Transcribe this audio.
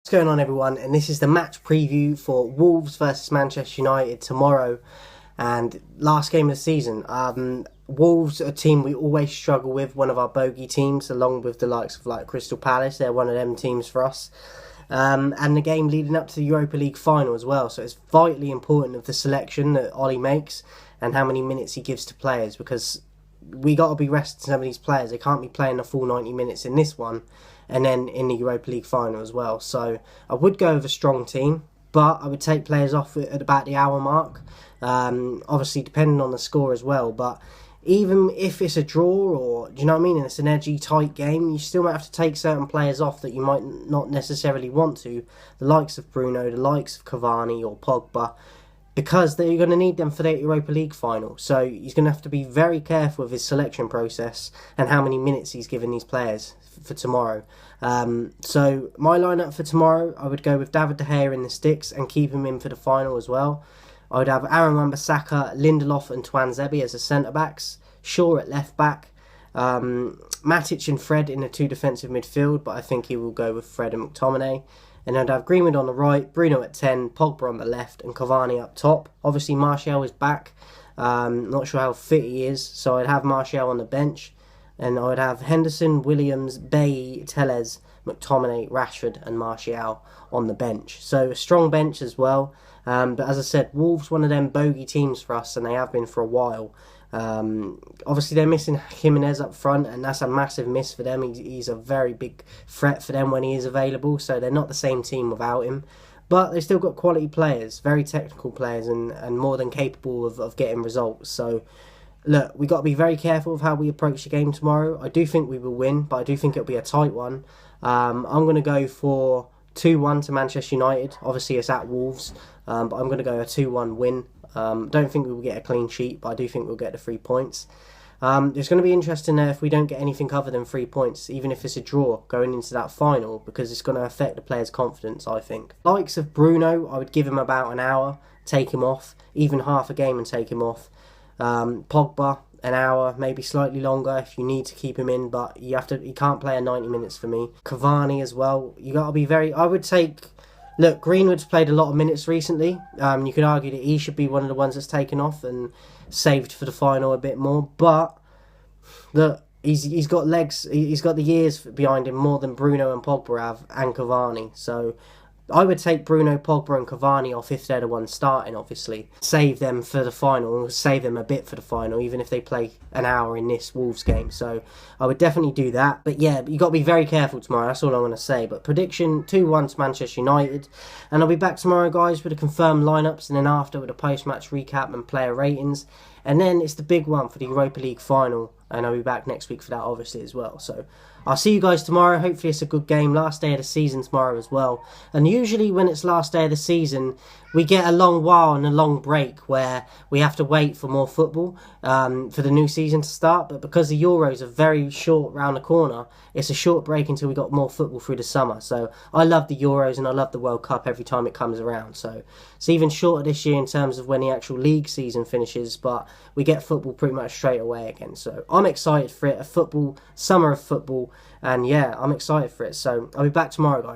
What's going on, everyone? And this is the match preview for Wolves versus Manchester United tomorrow, and last game of the season. Wolves are a team we always struggle with, one of our bogey teams, along with the likes of like Crystal Palace. They're one of them teams for us. And the game leading up to the Europa League final as well. So it's vitally important of the selection that Ollie makes and how many minutes he gives to players, because we got to be resting some of these players. They can't be playing the full 90 minutes in this one and then in the Europa League final as well. So I would go with a strong team, but I would take players off at about the hour mark. Obviously depending on the score as well, but even if it's a draw, or do you know what I mean, and it's an edgy tight game, you still might have to take certain players off that you might not necessarily want to, the likes of Bruno, the likes of Cavani or Pogba, because they're going to need them for the Europa League final. So he's going to have to be very careful with his selection process and how many minutes he's given these players for tomorrow. So my lineup for tomorrow, I would go with David De Gea in the sticks and keep him in for the final as well. I would have Aaron Wan-Bissaka, Lindelof and Tuanzebe as the centre-backs, Shaw at left-back, Matic and Fred in the two defensive midfield, but I think he will go with Fred and McTominay. And I'd have Greenwood on the right, Bruno at 10, Pogba on the left and Cavani up top. Obviously Martial is back, not sure how fit he is, so I'd have Martial on the bench. And I would have Henderson, Williams, Bailly, Telles, McTominay, Rashford and Martial on the bench. So a strong bench as well. But as I said, Wolves one of them bogey teams for us, and they have been for a while. Obviously they're missing Jimenez up front, and that's a massive miss for them. He's a very big threat for them when he is available, so they're not the same team without him. But they've still got quality players, very technical players, and more than capable of getting results. So look, we've got to be very careful of how we approach the game tomorrow. I do think we will win, but I do think it'll be a tight one. I'm going to go for 2-1 to Manchester United. Obviously it's at Wolves, but I'm going to go a 2-1 win. Don't think we will get a clean sheet, but I do think we'll get the 3 points. It's going to be interesting there if we don't get anything other than 3 points, even if it's a draw going into that final, because it's going to affect the players' confidence, I think. Likes of Bruno, I would give him about an hour, take him off, even half a game and take him off. Pogba, an hour, maybe slightly longer if you need to keep him in, but he can't play a 90 minutes for me. Cavani as well, you got to be very, I would take, look, Greenwood's played a lot of minutes recently. You could argue that he should be one of the ones that's taken off and saved for the final a bit more, but look, he's got legs, he's got the years behind him more than Bruno and Pogba have, and Cavani. So I would take Bruno, Pogba and Cavani off if they're the ones starting, obviously. Save them for the final, save them a bit for the final, even if they play an hour in this Wolves game. So I would definitely do that. But yeah, you got to be very careful tomorrow, that's all I'm going to say. But prediction, 2-1 to Manchester United. And I'll be back tomorrow, guys, with the confirmed lineups, and then after with a post-match recap and player ratings. And then it's the big one for the Europa League final, and I'll be back next week for that, obviously, as well. So I'll see you guys tomorrow. Hopefully it's a good game. Last day of the season tomorrow as well. And usually when it's last day of the season, we get a long while and a long break where we have to wait for more football for the new season to start. But because the Euros are very short round the corner, it's a short break until we got more football through the summer. So I love the Euros and I love the World Cup every time it comes around. So it's even shorter this year in terms of when the actual league season finishes, but we get football pretty much straight away again. So I'm excited for it. Summer of football, and yeah, I'm excited for it. So I'll be back tomorrow, guys.